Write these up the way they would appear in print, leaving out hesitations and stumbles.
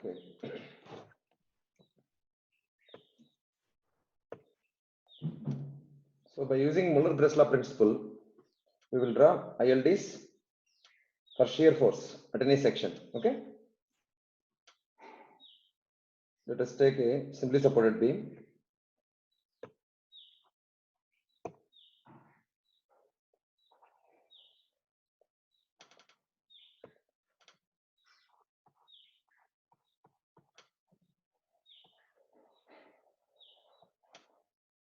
Okay. So by using Muller-Bress law principle, we will draw ILDs for shear force at any section. Okay. Let us take a simply supported beam.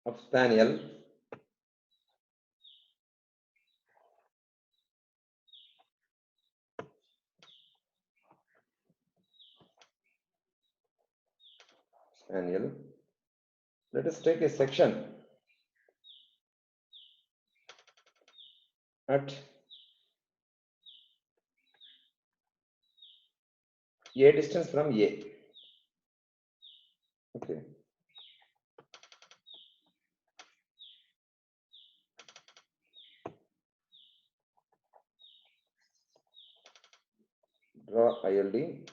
Of span L. Span L. Let us take a section at A distance from A. Okay. Draw ILD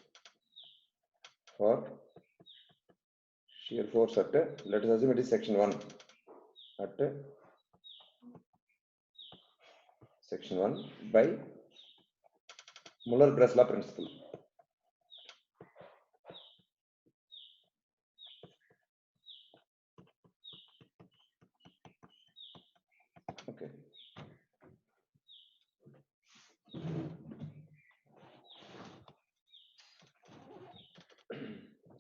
for shear force at, let us assume it is section 1, at section 1 by Muller-Bress law principle. Okay.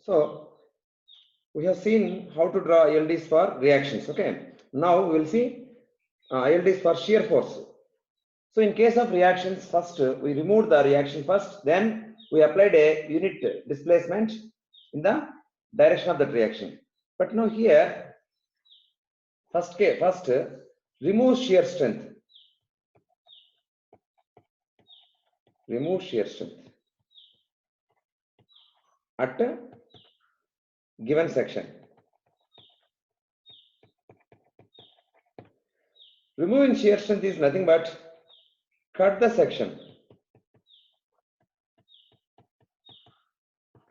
So we have seen how to draw ILDs for reactions. Okay. Now we will see ILDs for shear force. So in case of reactions, first we removed the reaction first, then we applied a unit displacement in the direction of that reaction. But now here, first remove shear strength. Remove shear strength at a given section. Removing shear strength is nothing but cut the section.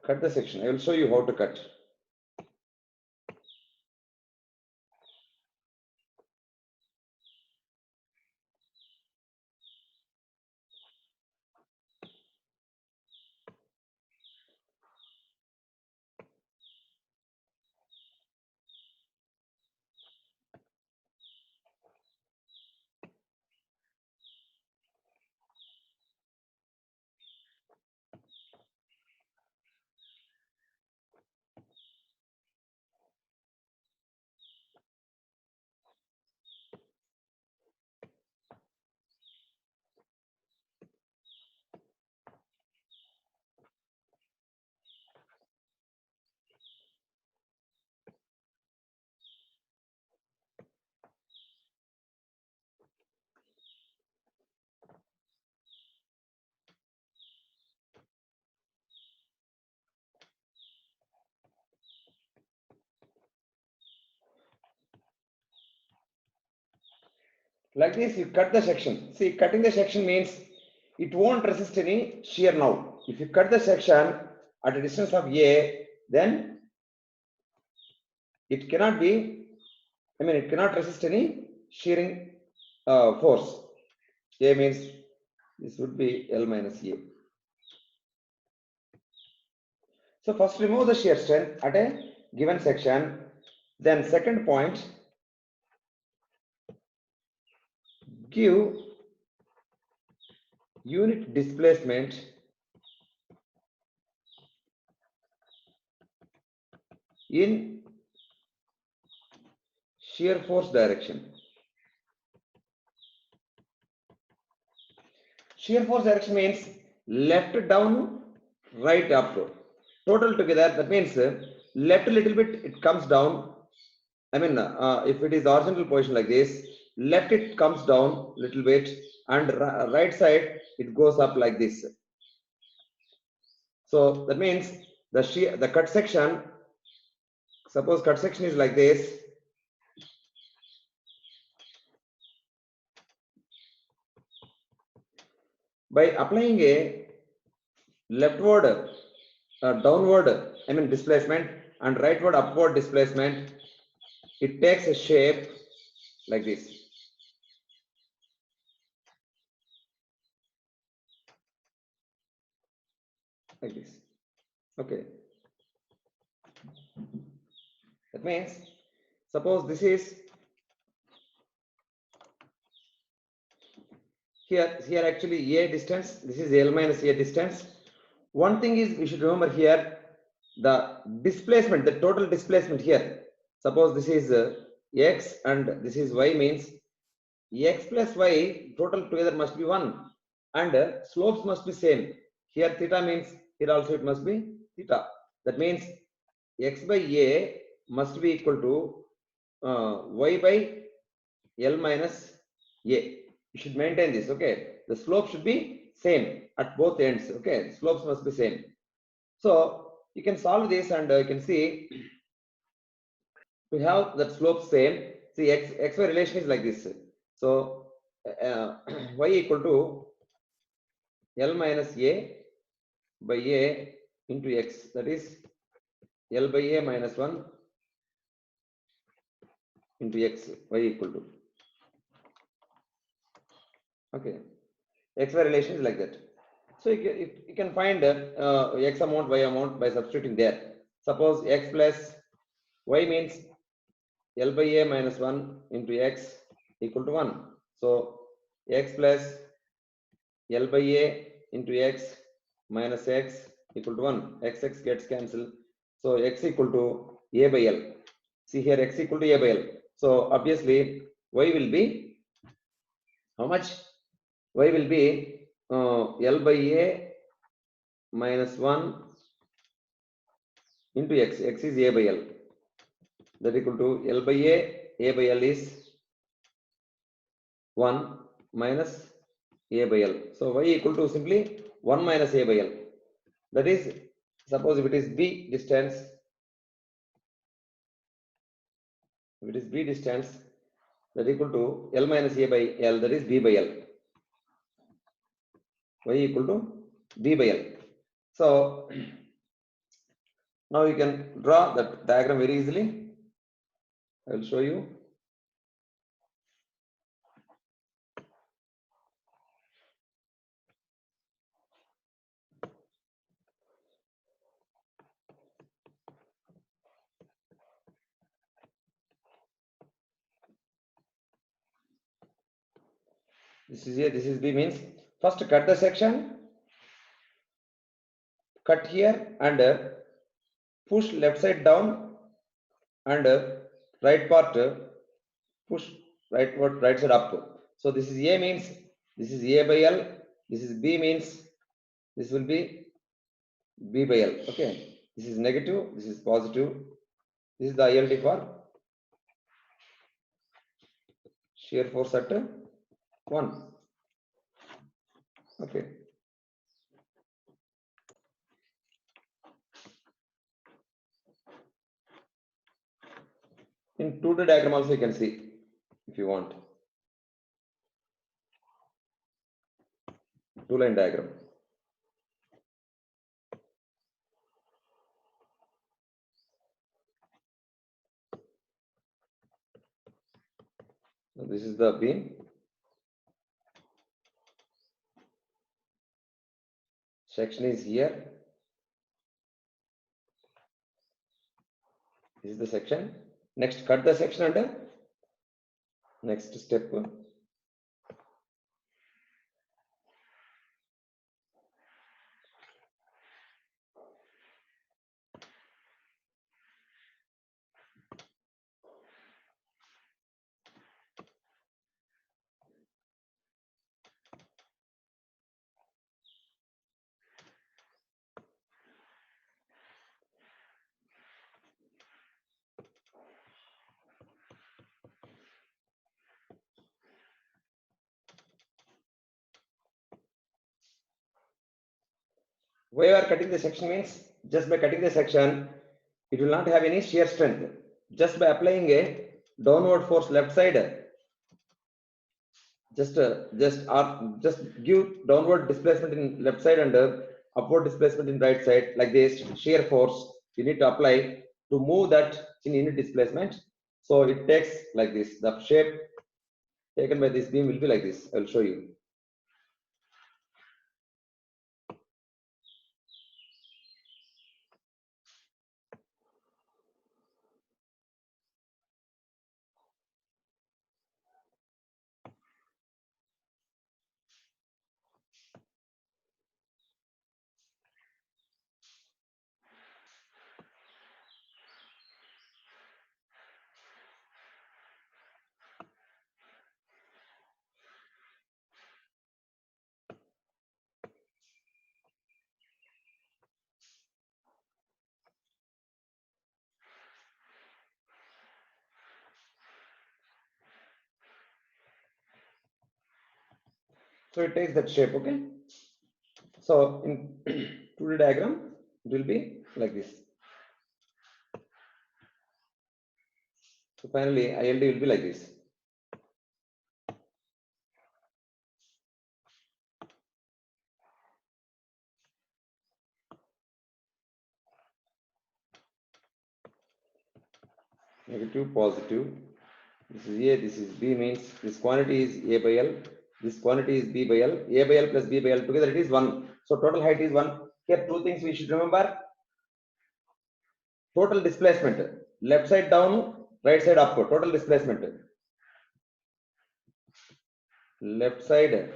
Cut the section. I will show you how to cut. Like this, you cut the section. See, cutting the section means it won't resist any shear now. If you cut the section at a distance of A, then it cannot be, it cannot resist any shearing force. A means this would be L minus A. So first remove the shear strength at a given section. Then second point, give unit displacement in shear force direction. Shear force direction means left down, right up. Total together, that means left a little bit, it comes down. If it is horizontal position like this, left it comes down little bit, and right side it goes up like this. So that means the cut section, suppose cut section is like this. By applying a leftward downward, I mean displacement, and rightward upward displacement, it takes a shape like this. Like this. Okay. That means, suppose this is here actually a distance, this is L minus a distance. One thing is we should remember here the displacement, the total displacement here. Suppose this is x and this is y, means x plus y total together must be 1, and slopes must be same. Here theta means here also it must be theta. That means x by a must be equal to y by L minus a. You should maintain this. Okay, the slope should be same at both ends. Okay, slopes must be same. So you can solve this, and you can see to have that slope same. See, xy relation is like this. So y equal to L minus a by a into x, that is L by a minus 1 into x, y equal to, okay, xy relation is like that. So you can find x amount, y amount by substituting there. Suppose x plus y means L by a minus 1 into x equal to 1. So x plus L by a into x minus x equal to 1. X gets cancelled. So x equal to a by L. See here, x equal to a by L. So obviously y will be how much? Y will be L by a minus 1 into x. X is a by L. That equal to L by a by L is 1 minus a by L. So y equal to simply 1 minus a by L. That is, suppose if it is b distance, that equal to L minus a by L, that is b by L. Y equal to b by L. So now you can draw that diagram very easily. I will show you. This is A, this is B, means first cut the section, cut here, and push left side down, and right part push right side up. So this is A, means this is A by L, this is B, means this will be B by L. Okay, this is negative, this is positive. This is the ILD for shear force at 1. Okay. In 2D diagram also you can see if you want. 2-line diagram. So this is the beam. Section is here. This is the section. Next, cut the section under. Next step. Why you are cutting the section means, just by cutting the section, it will not have any shear strength. Just by applying a downward force left side, just give downward displacement in left side, and upward displacement in right side like this, shear force you need to apply to move that in unit displacement. So it takes like this. The shape taken by this beam will be like this. I will show you. So it takes that shape, okay? So in 2D diagram, it will be like this. So finally, ILD will be like this. Negative, positive. This is A, this is B, means this quantity is A by L, this quantity is B by L, A by L plus B by L together it is 1. So total height is 1. Here two things we should remember. Total displacement, left side down, right side up, total displacement. Left side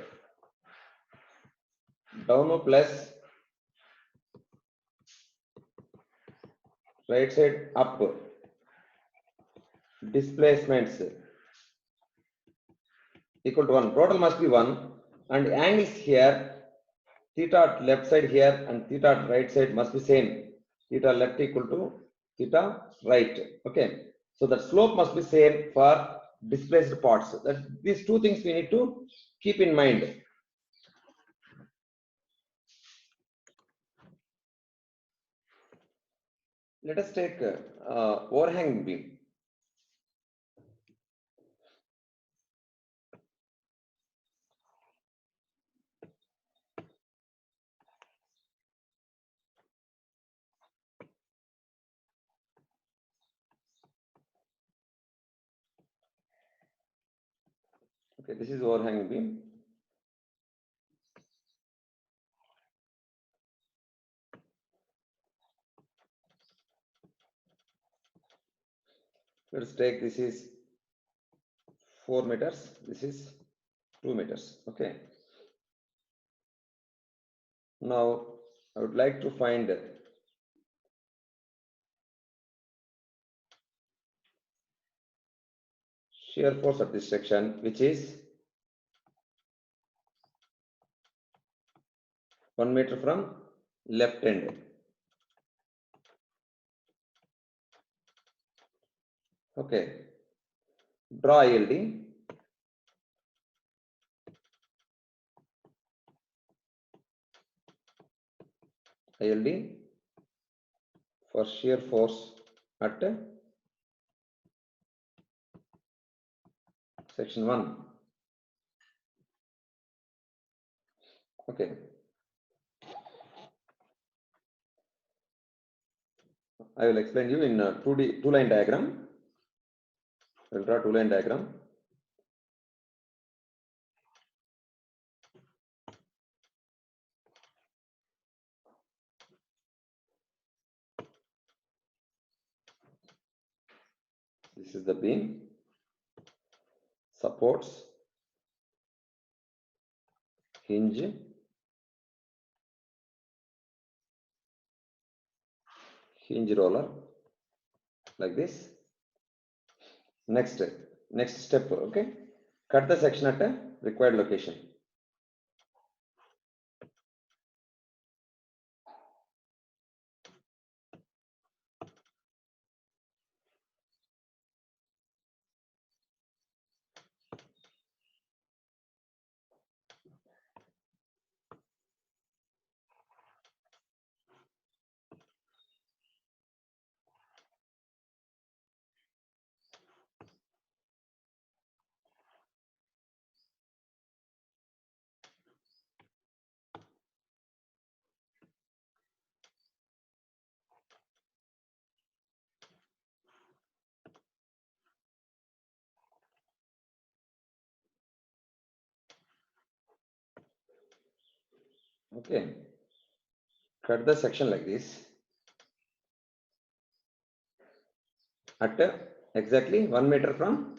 down plus right side up. Displacements equal to 1. Total must be 1. And angles here, theta at left side here and theta at right side must be same. Theta left equal to theta right. Okay. So the slope must be same for displaced parts. That these two things we need to keep in mind. Let us take overhang beam. Okay, this is overhang beam. Let's take this is 4 meters. This is 2 meters. Okay. Now I would like to find shear force at this section, which is 1 meter from left end. Okay. Draw ILD. ILD for shear force at section 1. Okay. I will explain you in 2D two-line diagram. I will draw two-line diagram. This is the beam, supports, hinge, hinge roller, like this. Next step, okay. Cut the section at a required location. Okay, cut the section like this at exactly 1 meter from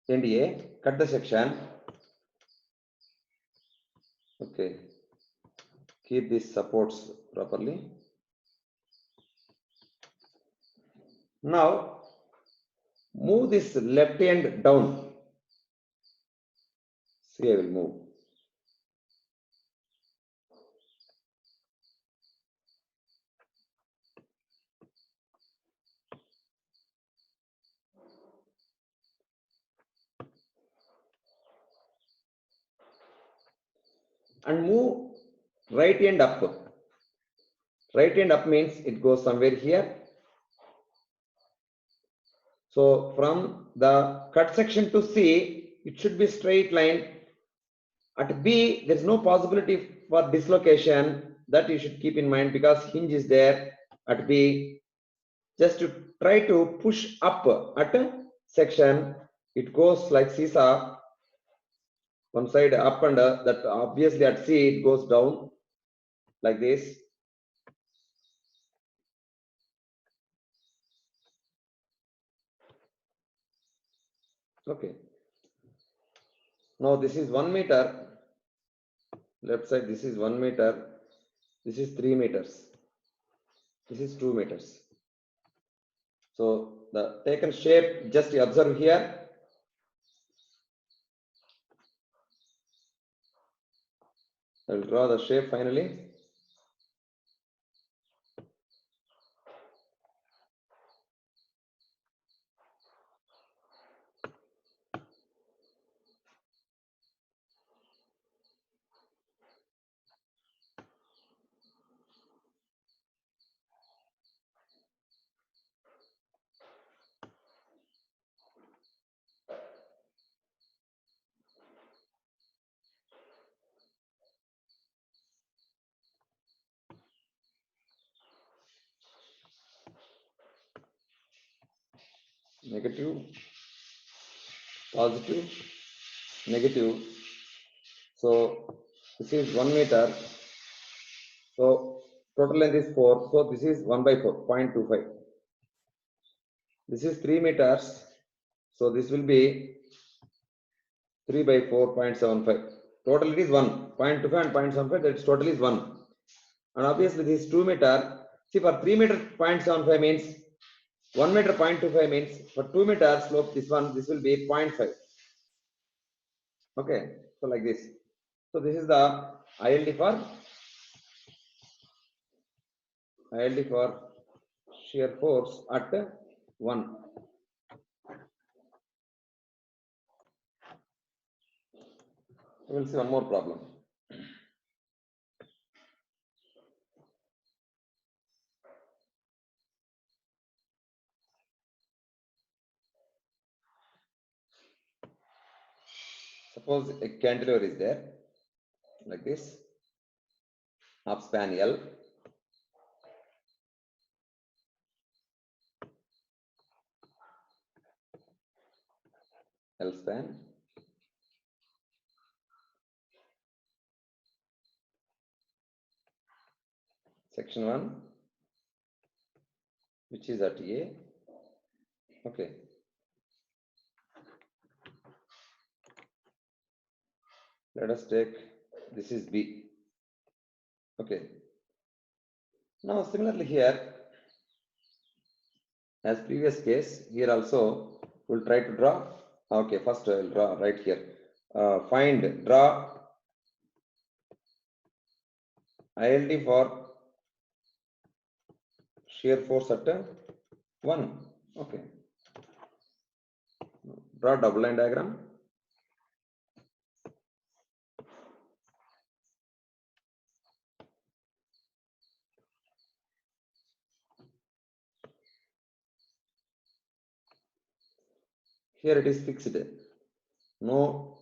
end A. Cut the section. Okay, keep these supports properly. Now move this left hand down. See, I will move. And move right hand up. Right hand up means it goes somewhere here. So from the cut section to C, it should be straight line. At B, there is no possibility for dislocation. That you should keep in mind because hinge is there at B. Just to try to push up at a section, it goes like seesaw. One side up and that obviously at C it goes down like this. Okay. Now this is 1 meter. Left side, this is 1 meter. This is 3 meters. This is 2 meters. So the taken shape, just observe here. I will draw the shape finally. Negative, positive, negative. So this is 1 meter. So total length is 4. So this is 1 by 4, 0.25. This is 3 meters. So this will be 3 by 4, 0.75. Total it is 1. 0.25 and 0.75, that is total is 1. And obviously this is 2 meter. See, for 3 meter 0.75 means 1 meter 0.25 means for 2 meter slope, this will be 0.5. Okay, so like this. So this is the ILD for shear force at 1. We will see one more problem. Suppose a cantilever is there, like this, half span L. L span. Section 1, which is at A. Okay. Let us take, this is B. Okay. Now similarly here, as previous case, here also we'll try to draw. Okay, first I will draw right here. Draw ILD for shear force at 1. Okay. Draw double line diagram. Here it is fixed. No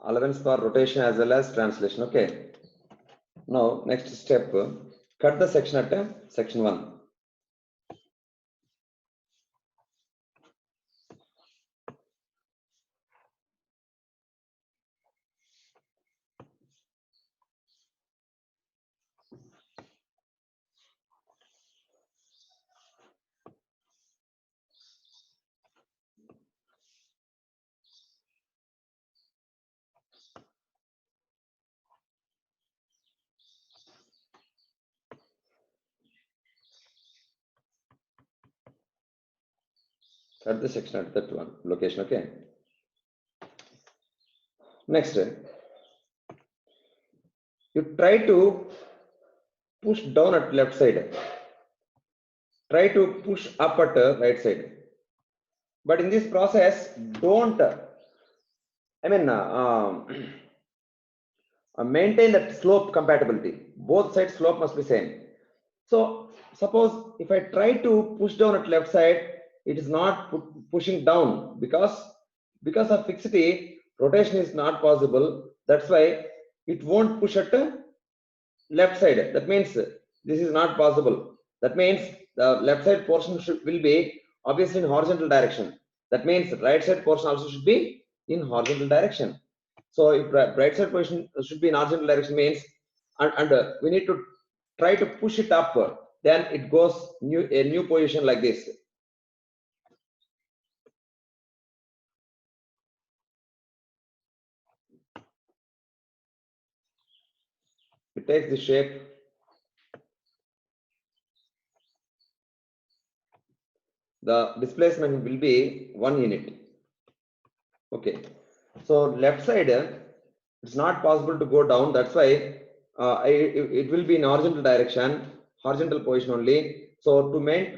allowance for rotation as well as translation. Okay. Now next step, cut the section at section 1. Cut the section at that one location. Okay. Next, you try to push down at left side. Try to push up at right side. But in this process, don't. Maintain that slope compatibility. Both sides slope must be same. So suppose if I try to push down at left side, it is not pushing down because of fixity, rotation is not possible. That's why it won't push at left side. That means this is not possible. That means the left side portion will be obviously in horizontal direction. That means the right side portion also should be in horizontal direction. So if right side position should be in horizontal direction means, and we need to try to push it up, then it goes a new position like this. It takes the shape. The displacement will be 1 unit. Okay. So left side, it's not possible to go down. That's why it will be in horizontal direction, horizontal position only. So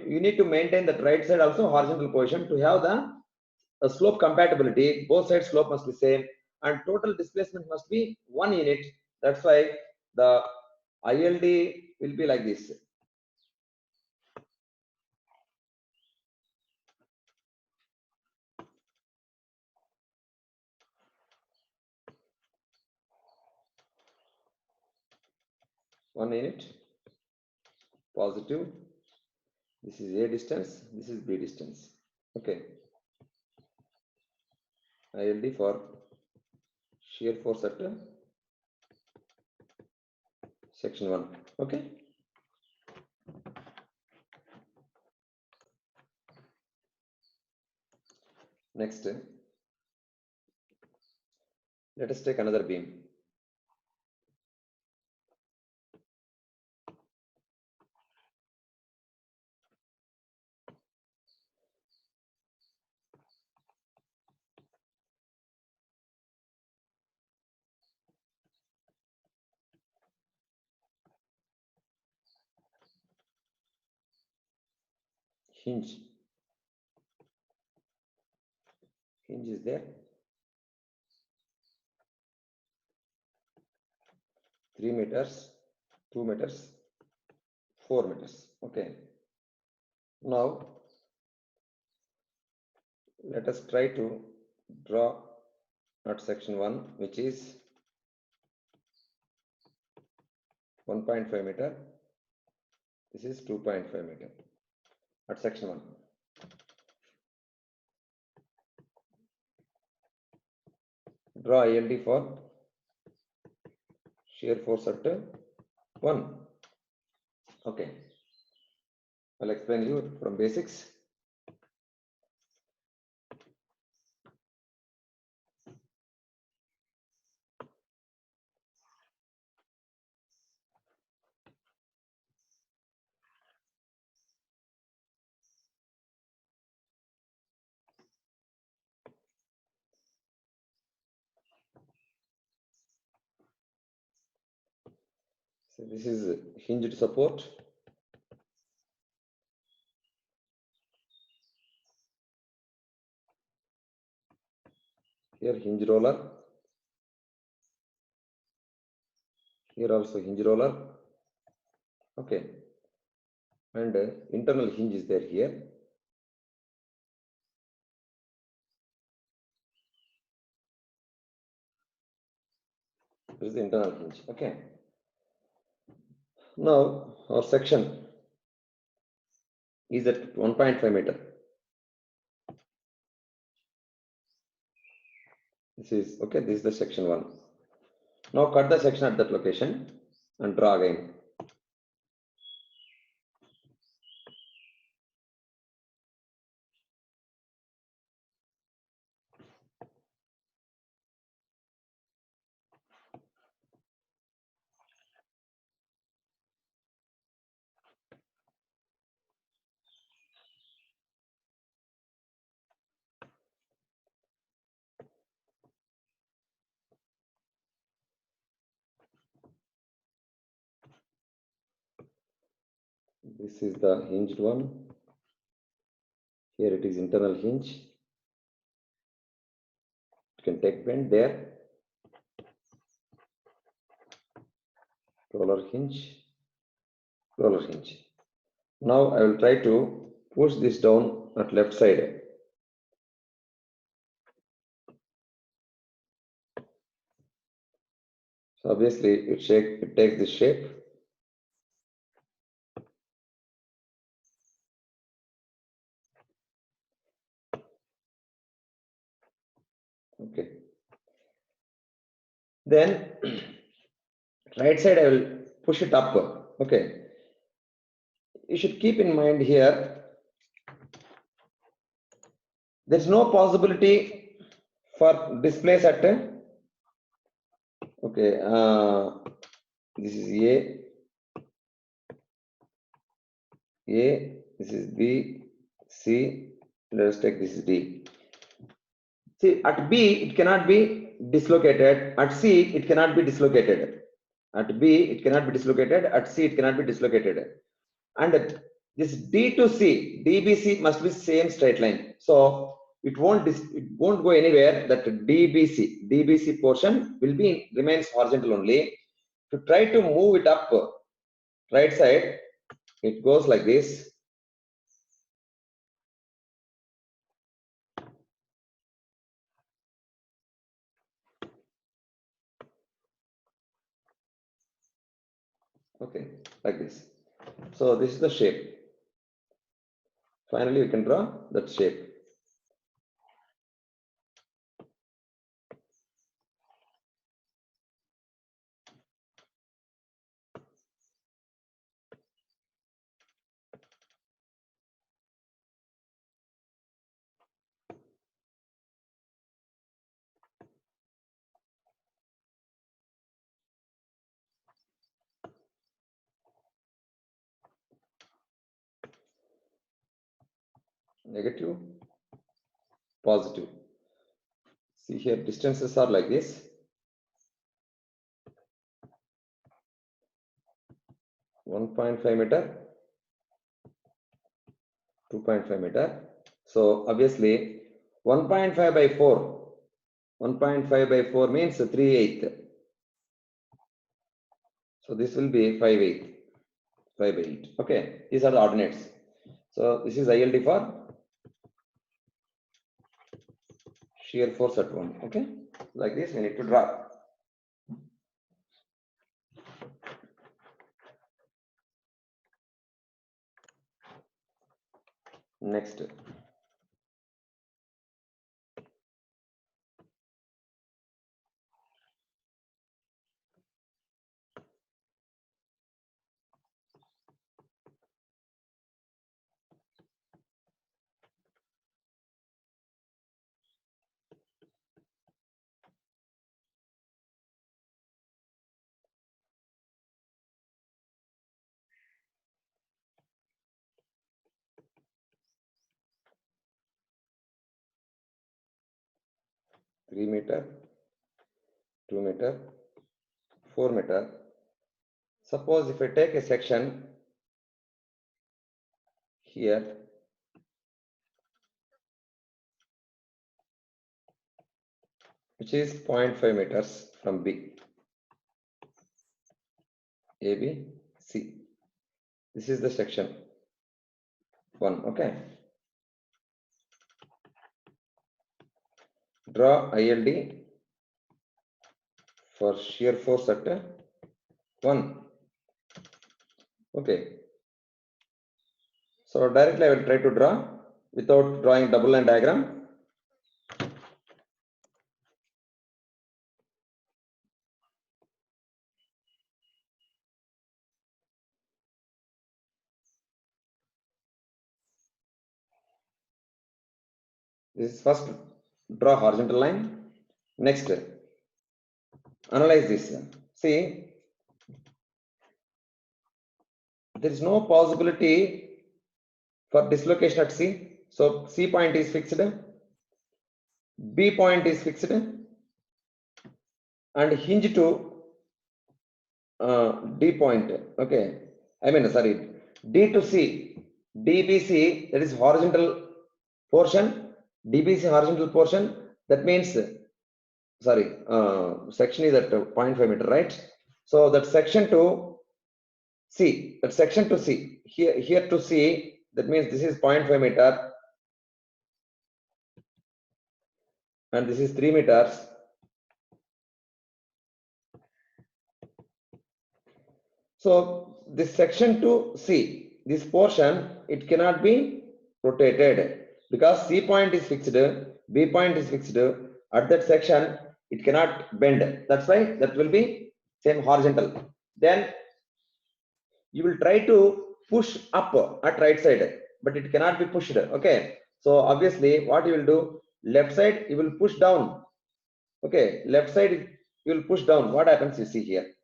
you need to maintain that right side also horizontal position to have the slope compatibility. Both sides slope must be same, and total displacement must be 1 unit. That's why the ILD will be like this. One unit positive. This is A distance. This is B distance. Okay. ILD for shear force at section 1. Okay. Next, let us take another beam. Hinge. Hinge is there. 3 meters, 2 meters, 4 meters. Okay. Now, let us try to draw at section 1, which is 1.5 meter. This is 2.5 meter at section 1. Draw ILD for shear force at 1. Okay. I'll explain you from basics. So this is hinged support. Here hinge roller. Here also hinge roller. Okay. And internal hinge is there here. This is the internal hinge. Okay. Now our section is at 1.5 meter. This is okay. This is the section 1. Now cut the section at that location and draw again. This is the hinged one. Here it is internal hinge. You can take bend there. Roller hinge. Roller hinge. Now I will try to push this down at left side. So obviously it takes this shape. Okay. Then right side I will push it up. Okay. You should keep in mind here, there's no possibility for displace at okay. This is A, this is B, C. Let us take this is D. See, at B it cannot be dislocated. At C it cannot be dislocated. At B it cannot be dislocated. At C it cannot be dislocated. And this D to C, DBC must be same straight line. So it won't go anywhere. That DBC portion will be remains horizontal only. To try to move it up right side, it goes like this. Okay, like this. So this is the shape. Finally, we can draw that shape. Negative, positive. See here, distances are like this. 1.5 meter, 2.5 meter. So obviously 1.5 by 4. 1.5 by 4 means 3/8. So this will be 5/8. 5/8. Okay, these are the ordinates. So this is ILD for shear force at 1. Okay, like this we need to draw. Next. Three meter, 2 meter, 4 meter. Suppose if I take a section here, which is 0.5 meters from B, AB, C. This is the section 1. Okay. Draw ILD for shear force at 1. Okay. So directly I will try to draw without drawing double line diagram. This is first draw horizontal line. Next, analyze this. See, there is no possibility for dislocation at C. So C point is fixed, B point is fixed, and hinge to D point. Okay, I mean sorry, D to C, DBC, that is horizontal portion, DBC horizontal portion, that means, sorry, section is at 0.5 meter, right? So that section to C, that section to C, here to C, that means this is 0.5 meter and this is 3 meters. So this section to C, this portion, it cannot be rotated because C point is fixed, B point is fixed. At that section, it cannot bend. That's why that will be same horizontal. Then you will try to push up at right side, but it cannot be pushed. Okay. So obviously, what you will do, left side you will push down. Okay, left side you will push down. What happens? You see here.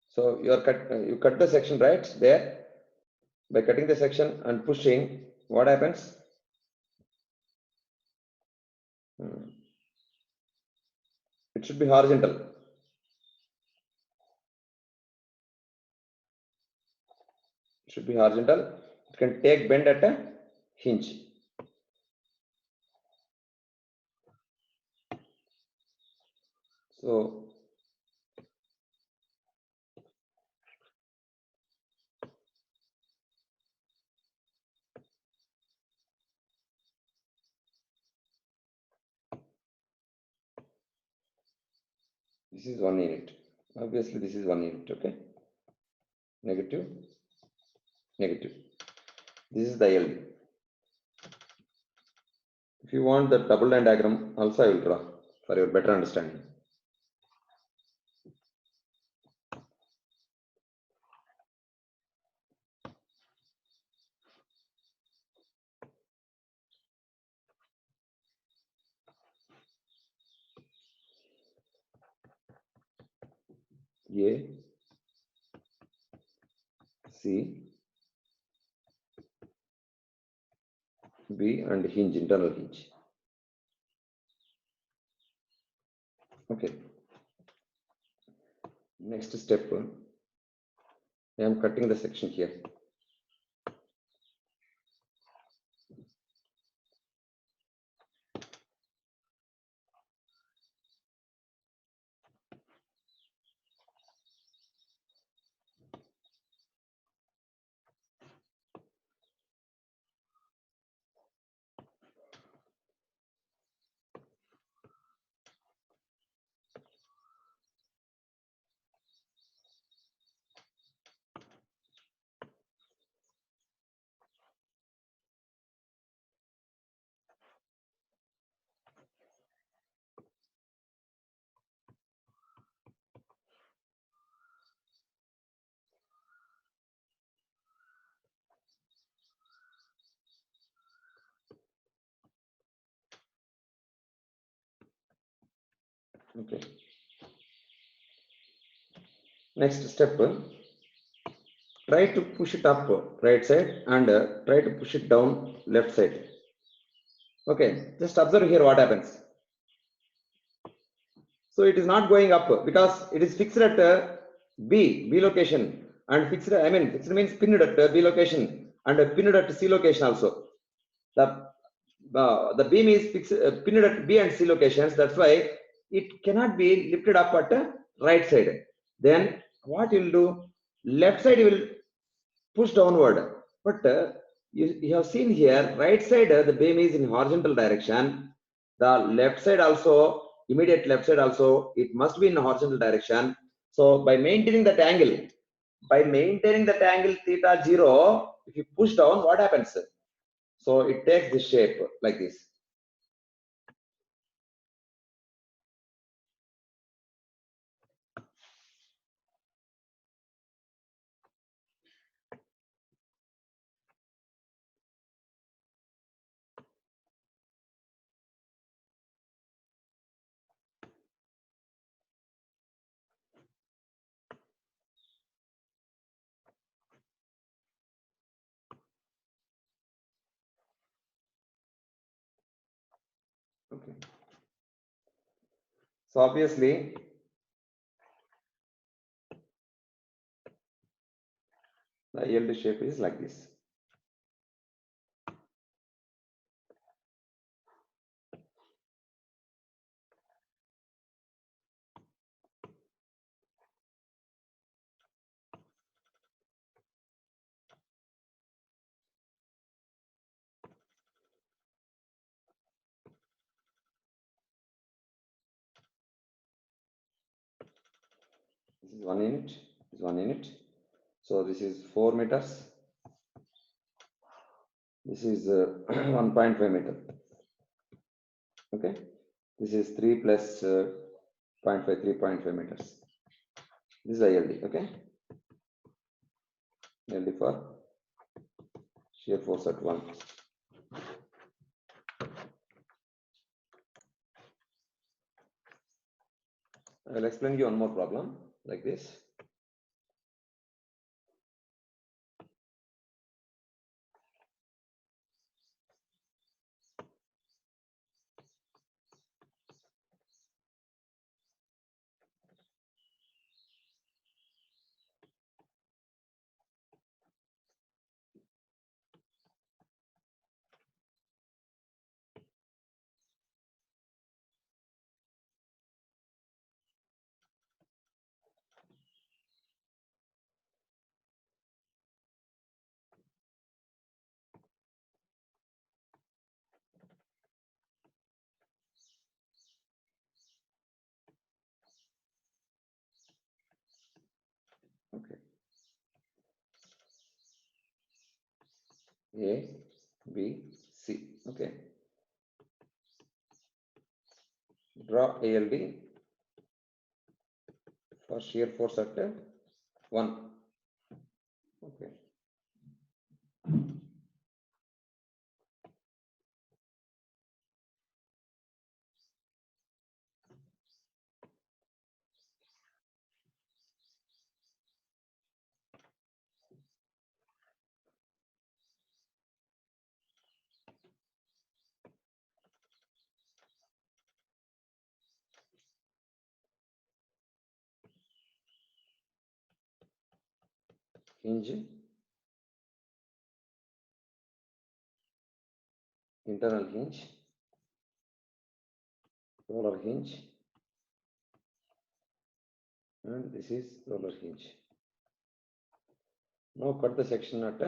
So you cut the section right there. By cutting the section and pushing, what happens? It should be horizontal. It should be horizontal. It can take bend at a hinge. So this is 1 unit. Obviously, this is 1 unit. Okay. Negative, negative. This is the LD. If you want the double line diagram, also I will draw for your better understanding. A, C, B, and hinge, internal hinge. Okay. Next step, I am cutting the section here. Okay. Next step, try to push it up right side and try to push it down left side. Okay, just observe here what happens. So it is not going up because it is fixed at B location and fixed, I mean, fixed means pinned at B location and pinned at C location also. The beam is fixed, pinned at B and C locations. That's why it cannot be lifted up at right side. Then what you will do? Left side you will push downward. But you have seen here, right side, the beam is in horizontal direction. The left side also, immediate left side also, it must be in horizontal direction. So by maintaining that angle, theta 0, if you push down, what happens? So it takes this shape like this. Okay. So obviously the ALD shape is like this. This is 1 unit, this is 1 unit. So this is 4 meters. This is 1.5 meter. Okay. This is 3 plus 0.5, 3.5 meters. This is ILD. Okay. ILD for shear force at 1. I will explain you one more problem like this. Okay. A, B, C. Okay. Draw ALD for shear force at 1. Okay. Hinge, internal hinge, roller hinge, and this is roller hinge. Now cut the section at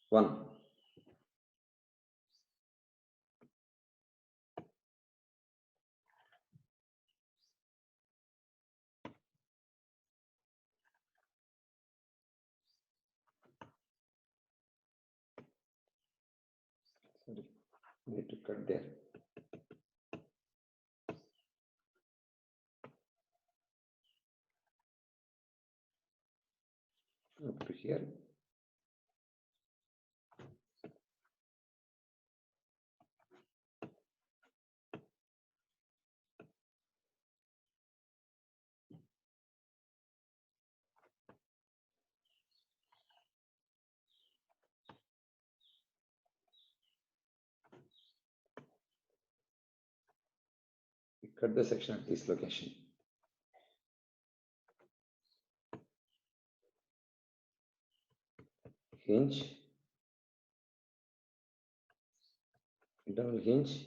1. Sorry, need to cut there. Up to here. We cut the section at this location. Hinge, internal hinge,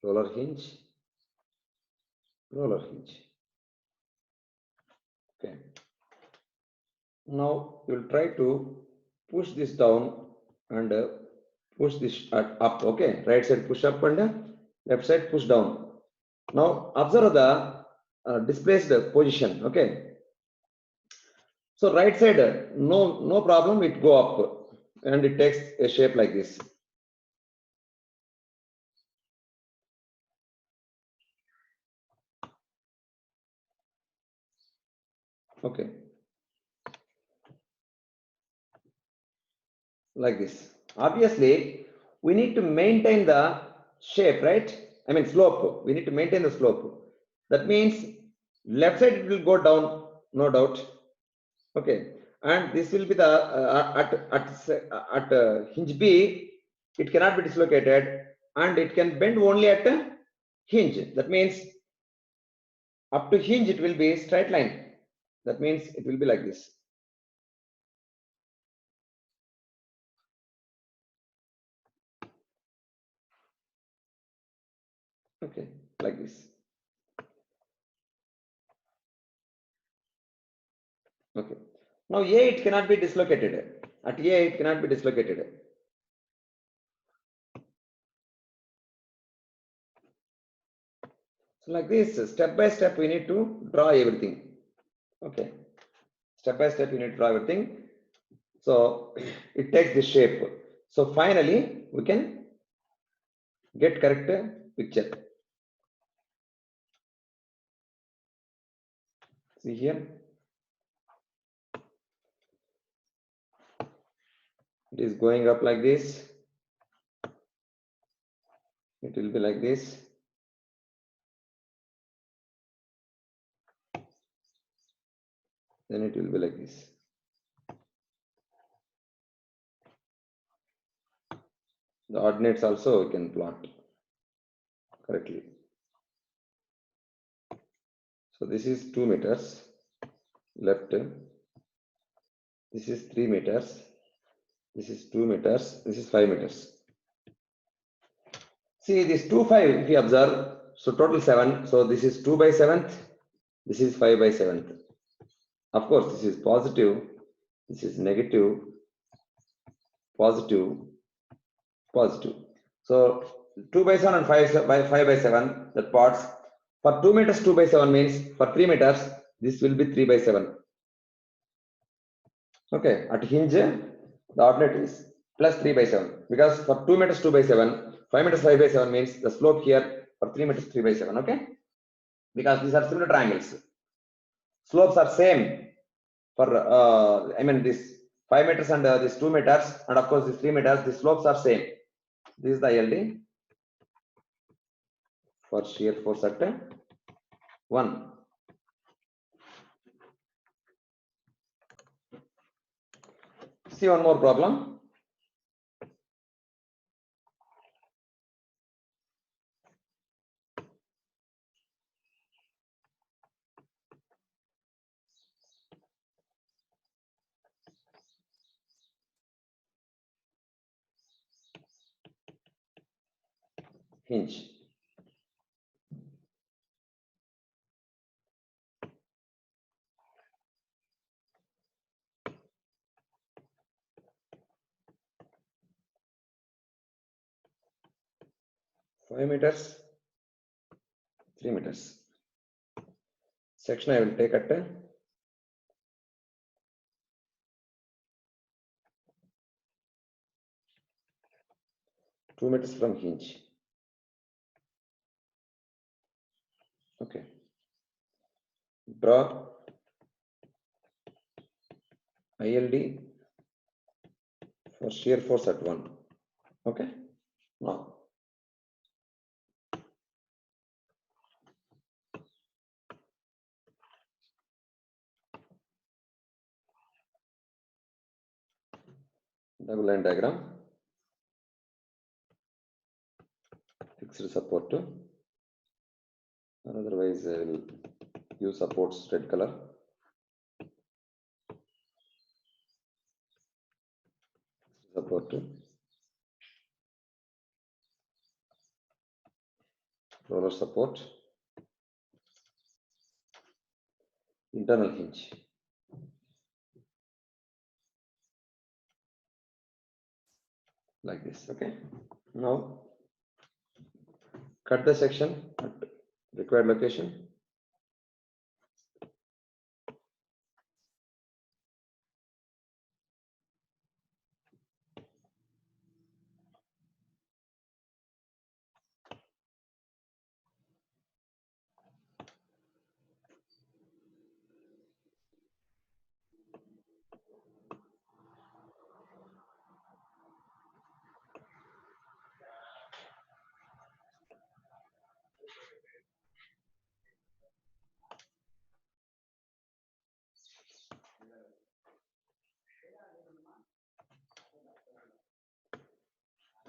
roller hinge, roller hinge. Okay. Now you will try to push this down and push this up. Okay, right side push up and left side push down. Now observe the displaced position. Okay, so right side no problem, it go up and it takes a shape like this. Okay, like this. Obviously we need to maintain the shape, right? I mean slope. We need to maintain the slope. That means left side it will go down, no doubt. Okay, and this will be the at hinge B, it cannot be dislocated and it can bend only at a hinge. That means Up to hinge, it will be straight line. That means it will be like this. Okay, like this. Okay. Now A, it cannot be dislocated. At A, it cannot be dislocated. So like this, step by step, we need to draw everything. Okay. Step by step, you need to draw everything. So it takes this shape. So finally, we can get correct picture. See here. It is going up like this. It will be like this. Then it will be like this. The ordinates also we can plot correctly. So this is 2 meters left. This is 3 meters. This is 2 meters. This is 5 meters. See this 2, 5, if you observe, so total 7. So this is 2 by 7th. This is 5 by 7th. Of course, this is positive. This is negative, positive, positive. So 2 by 7 and 5 by 7, that parts. For 2 meters, 2 by 7 means for 3 meters, this will be 3 by 7. Okay, at hinge, the ordinate is plus 3 by 7. Because for 2 meters, 2 by 7, 5 meters, 5 by 7 means the slope here for 3 meters, 3 by 7. Okay, because these are similar triangles. Slopes are same for, I mean, this 5 meters and this 2 meters, and of course, this 3 meters, the slopes are same. This is the ILD for shear force at 1. See one more problem. Hinge. Five meters, 3 meters. Section I will take at 2 meters from hinge. Okay. Draw ILD for shear force at 1. Okay. Now, double line diagram. Fixed support. Otherwise, I will use supports red color. Support. Roller support. Internal hinge. Like this. Okay. Now, cut the section at required location.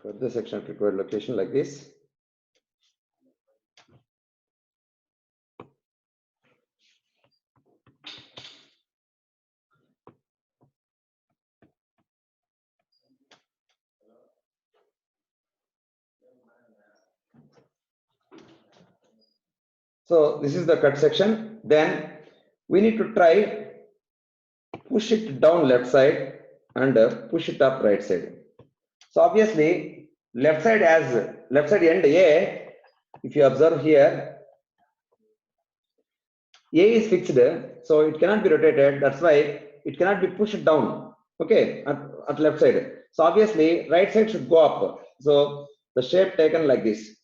Cut the section at required location like this. So this is the cut section. Then we need to try push it down left side and push it up right side. So obviously left side end A, if you observe here, A is fixed, so it cannot be rotated. That's why it cannot be pushed down. Okay, at left side. So obviously right side should go up. So the shape taken like this.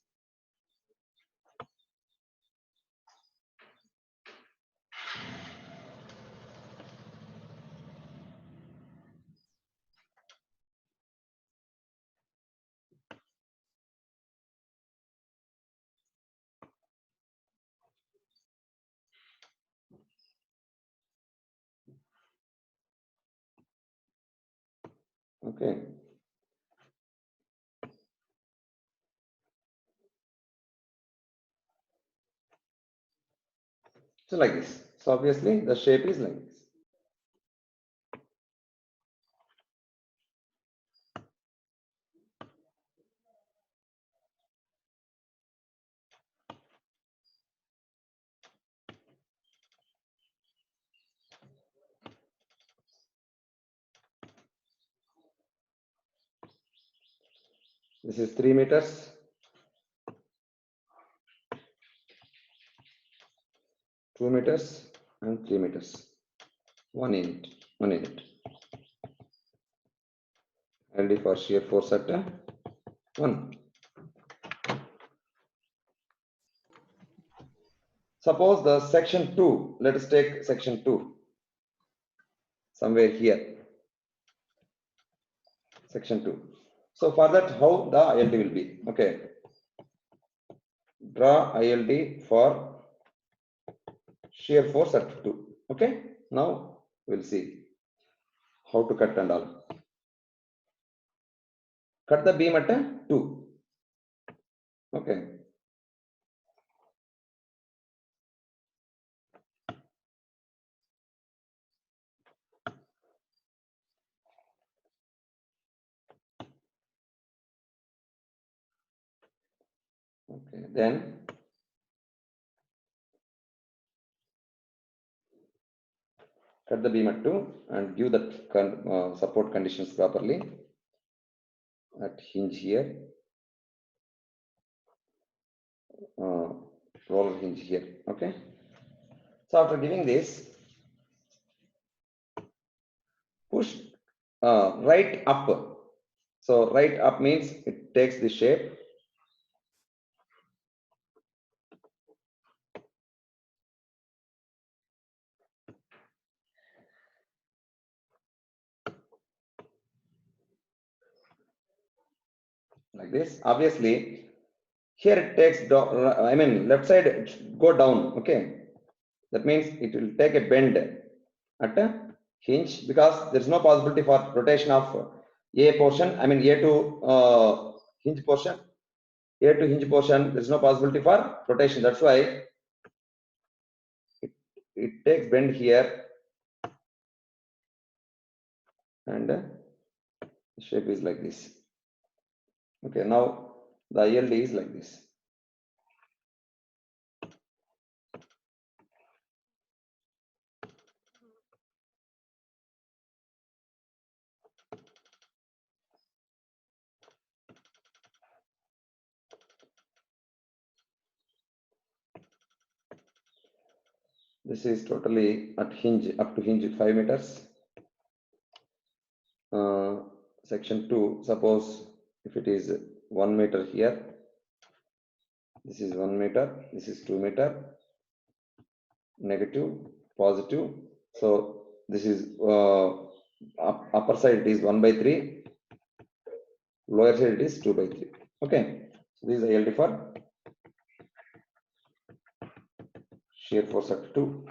Okay. So like this. So obviously the shape is like this. This is 3 meters. 2 meters and 3 meters. 1 unit. 1 unit. LD for shear force at 1. Suppose the section 2, let us take section 2 somewhere here. Section 2. So for that, how the ILD will be? Okay. Draw ILD for shear force at 2. Okay. Now we'll see how to cut and all. Cut the beam at 2. Okay. Okay. Then cut the beam at 2 and give that support conditions properly at hinge here, roller hinge here. Okay. So after giving this, push right up. So right up means it takes the shape. Like this. Obviously, here it takes down, I mean left side go down. Okay. That means it will take a bend at a hinge because there is no possibility for rotation of A portion. I mean A to hinge portion. A to hinge portion, there is no possibility for rotation. That's why it takes bend here and the shape is like this. Okay, now the ILD is like this. This is totally at hinge, up to hinge 5 meters. Section 2, suppose if it is 1 meter here, this is 1 meter, this is 2 meter, negative, positive. So this is upper side it is 1 by 3, lower side it is 2 by 3. Okay, so this is ILD for shear force at 2.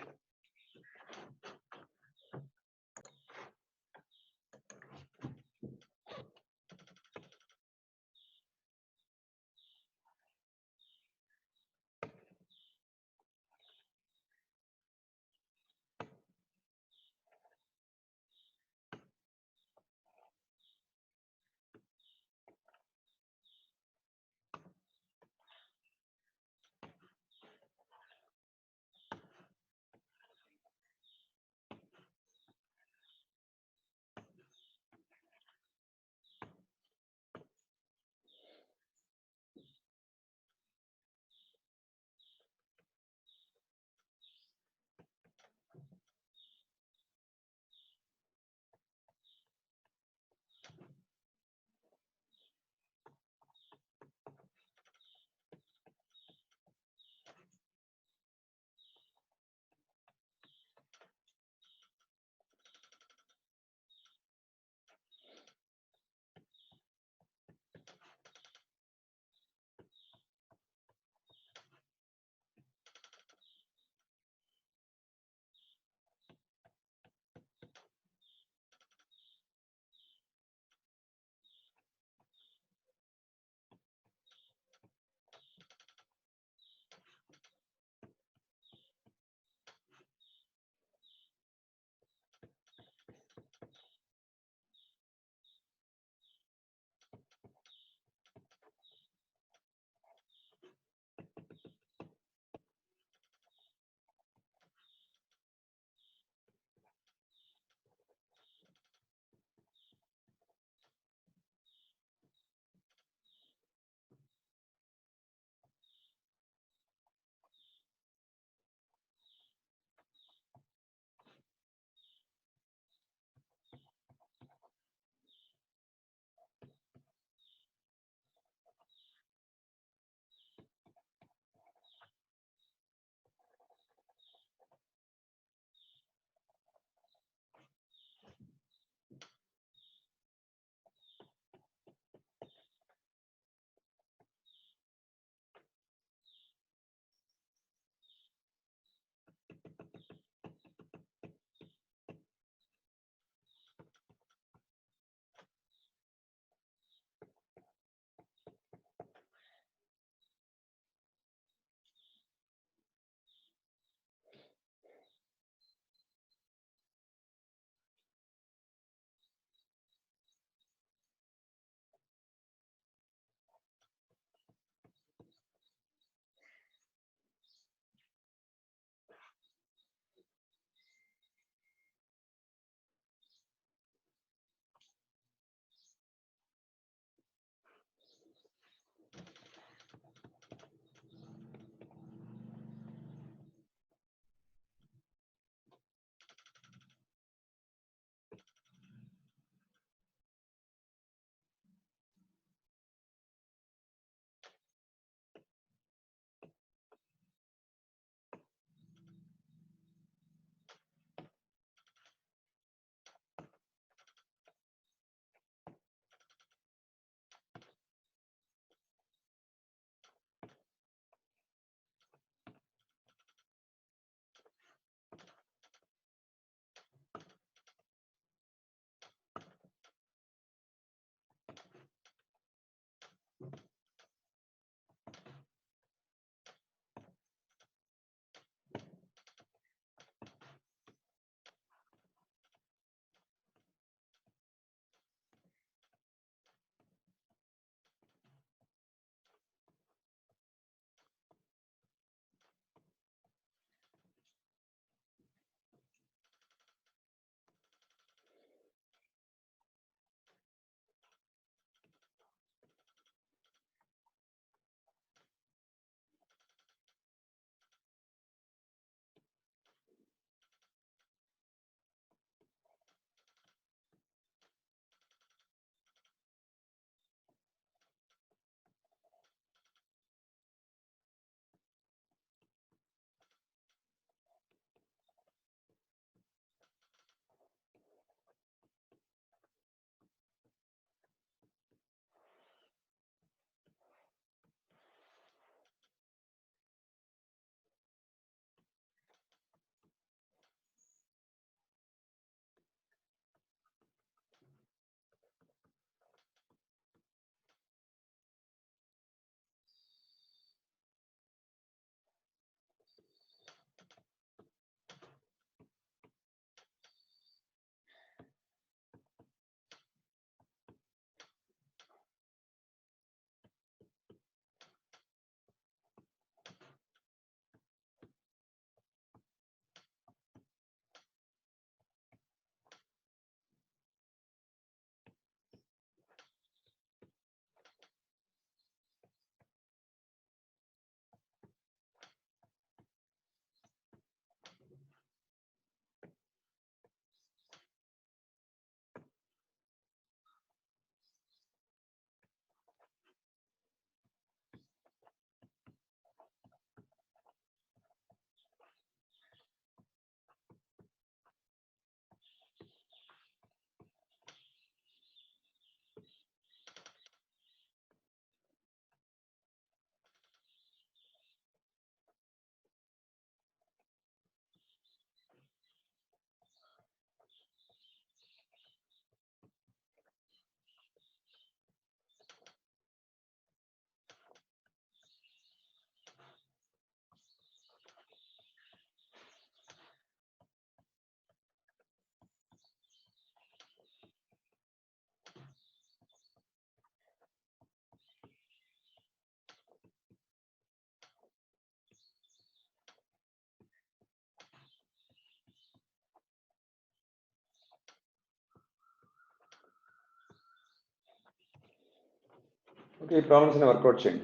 Okay, problems in a workout chain.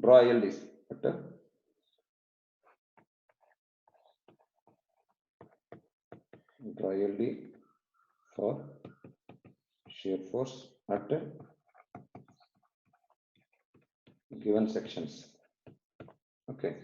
Draw LDs. Draw LD for shear force at given sections. Okay.